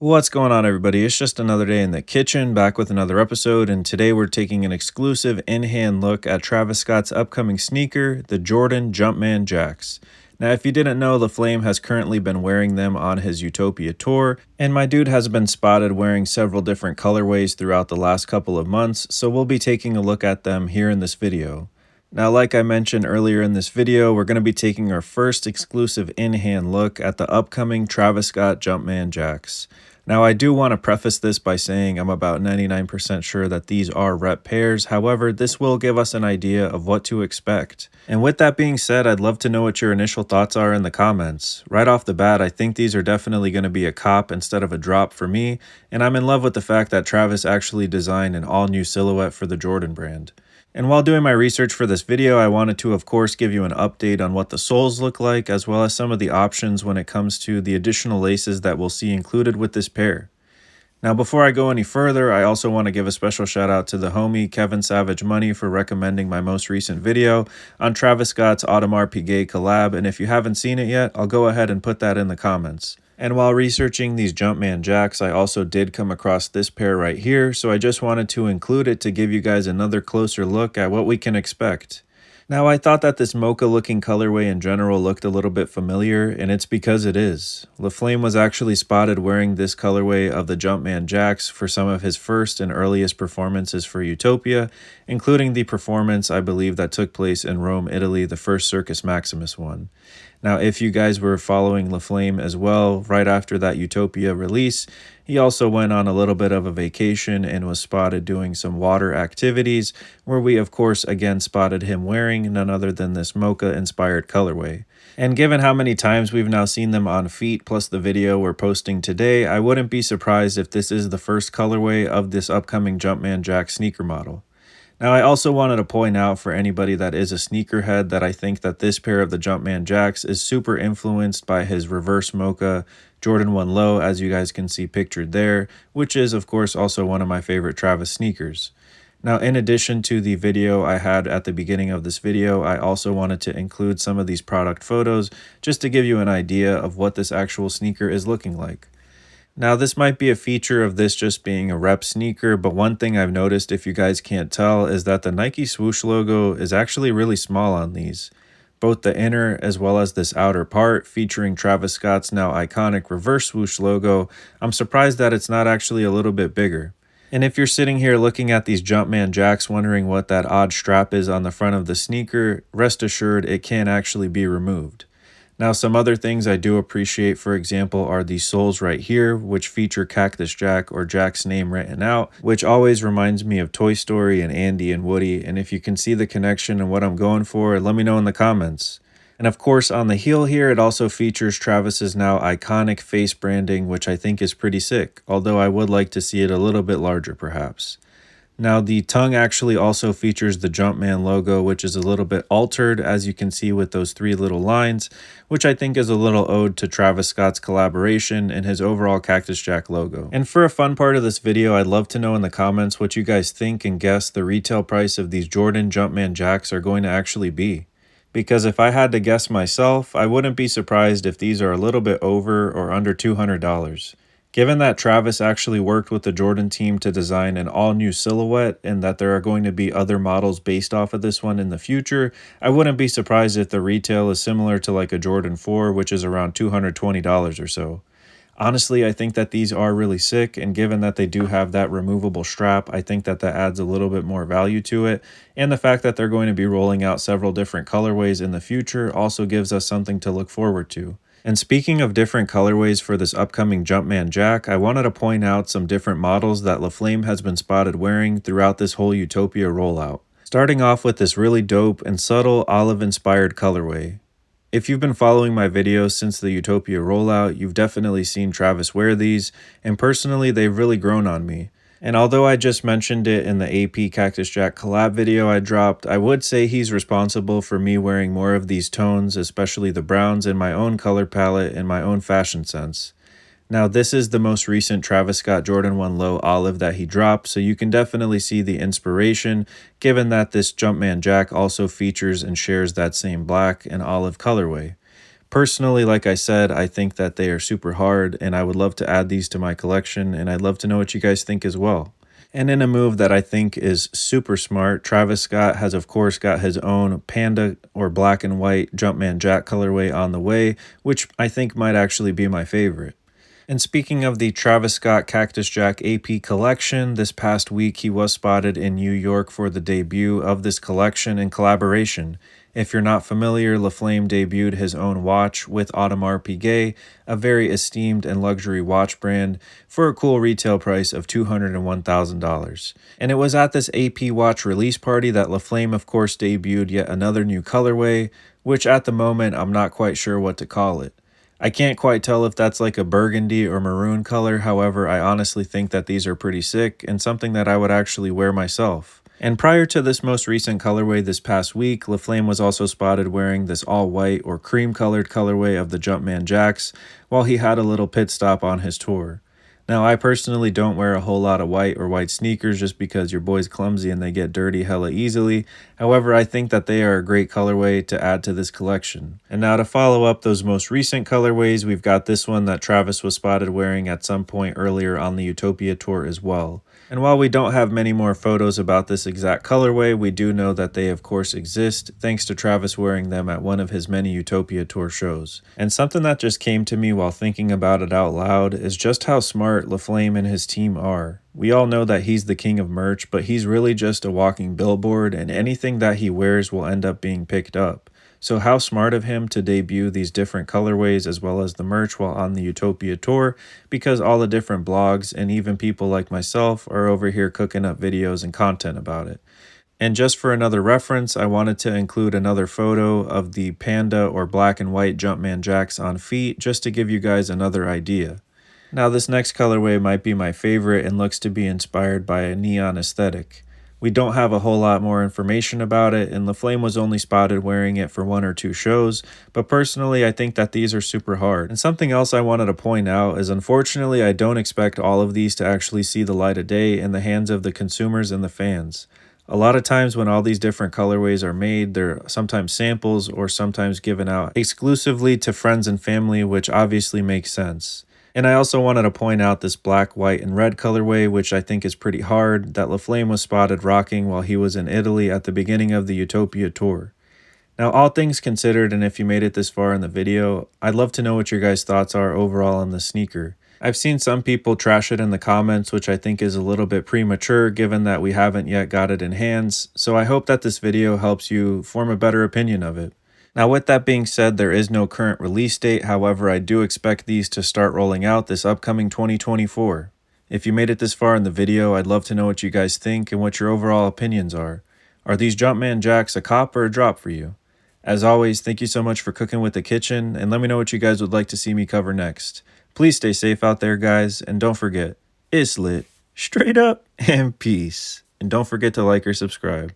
What's going on, everybody? It's just another day in the kitchen, back with another episode, and today we're taking an exclusive in-hand look at Travis Scott's upcoming sneaker, the Jordan Jumpman Jacks. Now, if you didn't know, the Flame has currently been wearing them on his Utopia tour, and my dude has been spotted wearing several different colorways throughout the last couple of months, so we'll be taking a look at them here in this video. Now, like I mentioned earlier in this video, we're going to be taking our first exclusive in-hand look at the upcoming Travis Scott Jumpman Jacks. Now, I do want to preface this by saying I'm about 99% sure that these are rep pairs. However, this will give us an idea of what to expect. And with that being said, I'd love to know what your initial thoughts are in the comments. Right off the bat, I think these are definitely going to be a cop instead of a drop for me, and I'm in love with the fact that Travis actually designed an all-new silhouette for the Jordan brand. And while doing my research for this video, I wanted to of course give you an update on what the soles look like, as well as some of the options when it comes to the additional laces that we'll see included with this pair. Now, before I go any further, I also want to give a special shout out to the homie Kevin Savage Money for recommending my most recent video on Travis Scott's Audemars Piguet collab, and if you haven't seen it yet, I'll go ahead and put that in the comments. And while researching these Jumpman Jacks, I also did come across this pair right here, so I just wanted to include it to give you guys another closer look at what we can expect. Now, I thought that this mocha looking colorway in general looked a little bit familiar, and it's because it is. LaFlame was actually spotted wearing this colorway of the Jumpman Jacks for some of his first and earliest performances for Utopia, including the performance I believe that took place in Rome, Italy, the first Circus Maximus one. Now, if you guys were following LaFlame as well, right after that Utopia release, he also went on a little bit of a vacation and was spotted doing some water activities, where we of course again spotted him wearing none other than this mocha-inspired colorway. And given how many times we've now seen them on feet, plus the video we're posting today, I wouldn't be surprised if this is the first colorway of this upcoming Jumpman Jack sneaker model. Now, I also wanted to point out for anybody that is a sneakerhead that I think that this pair of the Jumpman Jacks is super influenced by his reverse mocha Jordan 1 Low, as you guys can see pictured there, which is of course also one of my favorite Travis sneakers. Now, in addition to the video I had at the beginning of this video, I also wanted to include some of these product photos just to give you an idea of what this actual sneaker is looking like. Now, this might be a feature of this just being a rep sneaker, but one thing I've noticed, if you guys can't tell, is that the Nike swoosh logo is actually really small on these. Both the inner as well as this outer part featuring Travis Scott's now iconic reverse swoosh logo, I'm surprised that it's not actually a little bit bigger. And if you're sitting here looking at these Jumpman Jacks wondering what that odd strap is on the front of the sneaker, rest assured it can actually be removed. Now, some other things I do appreciate, for example, are these soles right here, which feature Cactus Jack or Jack's name written out, which always reminds me of Toy Story and Andy and Woody. And if you can see the connection and what I'm going for, let me know in the comments. And of course, on the heel here, it also features Travis's now iconic face branding, which I think is pretty sick, although I would like to see it a little bit larger perhaps. Now, the tongue actually also features the Jumpman logo, which is a little bit altered, as you can see with those three little lines, which I think is a little ode to Travis Scott's collaboration and his overall Cactus Jack logo. And for a fun part of this video, I'd love to know in the comments what you guys think and guess the retail price of these Jordan Jumpman Jacks are going to actually be. Because if I had to guess myself, I wouldn't be surprised if these are a little bit over or under $200. Given that Travis actually worked with the Jordan team to design an all-new silhouette and that there are going to be other models based off of this one in the future, I wouldn't be surprised if the retail is similar to like a Jordan 4, which is around $220 or so. Honestly, I think that these are really sick, and given that they do have that removable strap, I think that that adds a little bit more value to it, and the fact that they're going to be rolling out several different colorways in the future also gives us something to look forward to. And speaking of different colorways for this upcoming Jumpman Jack, I wanted to point out some different models that LaFlame has been spotted wearing throughout this whole Utopia rollout. Starting off with this really dope and subtle olive-inspired colorway. If you've been following my videos since the Utopia rollout, you've definitely seen Travis wear these, and personally they've really grown on me. And although I just mentioned it in the AP Cactus Jack collab video I dropped, I would say he's responsible for me wearing more of these tones, especially the browns, in my own color palette and my own fashion sense. Now, this is the most recent Travis Scott Jordan 1 Low olive that he dropped, so you can definitely see the inspiration, given that this Jumpman Jack also features and shares that same black and olive colorway. Personally, like I said, I think that they are super hard and I would love to add these to my collection, and I'd love to know what you guys think as well. And in a move that I think is super smart, Travis Scott has of course got his own panda or black and white Jumpman Jack colorway on the way, which I think might actually be my favorite. And speaking of the Travis Scott Cactus Jack AP collection, this past week he was spotted in New York for the debut of this collection and collaboration. If you're not familiar, LaFlame debuted his own watch with Audemars Piguet, a very esteemed and luxury watch brand, for a cool retail price of $201,000. And it was at this AP watch release party that LaFlame of course debuted yet another new colorway, which at the moment I'm not quite sure what to call it. I can't quite tell if that's like a burgundy or maroon color, however, I honestly think that these are pretty sick and something that I would actually wear myself. And prior to this most recent colorway this past week, LaFlame was also spotted wearing this all-white or cream-colored colorway of the Jumpman Jacks while he had a little pit stop on his tour. Now, I personally don't wear a whole lot of white or white sneakers just because your boy's clumsy and they get dirty hella easily. However, I think that they are a great colorway to add to this collection. And now to follow up those most recent colorways, we've got this one that Travis was spotted wearing at some point earlier on the Utopia tour as well. And while we don't have many more photos about this exact colorway, we do know that they of course exist, thanks to Travis wearing them at one of his many Utopia tour shows. And something that just came to me while thinking about it out loud is just how smart LaFlame and his team are. We all know that he's the king of merch, but he's really just a walking billboard, and anything that he wears will end up being picked up. So how smart of him to debut these different colorways as well as the merch while on the Utopia tour, because all the different blogs and even people like myself are over here cooking up videos and content about it. And just for another reference, I wanted to include another photo of the panda or black and white Jumpman Jacks on feet just to give you guys another idea. Now this next colorway might be my favorite and looks to be inspired by a neon aesthetic. We don't have a whole lot more information about it, and LaFlame was only spotted wearing it for 1 or 2 shows, but personally I think that these are super hard. And something else I wanted to point out is unfortunately I don't expect all of these to actually see the light of day in the hands of the consumers and the fans. A lot of times when all these different colorways are made, they're sometimes samples or sometimes given out exclusively to friends and family, which obviously makes sense. And I also wanted to point out this black, white, and red colorway, which I think is pretty hard, that LaFlame was spotted rocking while he was in Italy at the beginning of the Utopia tour. Now, all things considered, and if you made it this far in the video, I'd love to know what your guys' thoughts are overall on the sneaker. I've seen some people trash it in the comments, which I think is a little bit premature given that we haven't yet got it in hands, so I hope that this video helps you form a better opinion of it. Now with that being said, there is no current release date, however I do expect these to start rolling out this upcoming 2024. If you made it this far in the video, I'd love to know what you guys think and what your overall opinions are. Are these Jumpman Jacks a cop or a drop for you? As always, thank you so much for cooking with the kitchen, and let me know what you guys would like to see me cover next. Please stay safe out there guys, and don't forget, it's lit, straight up, and peace. And don't forget to like or subscribe.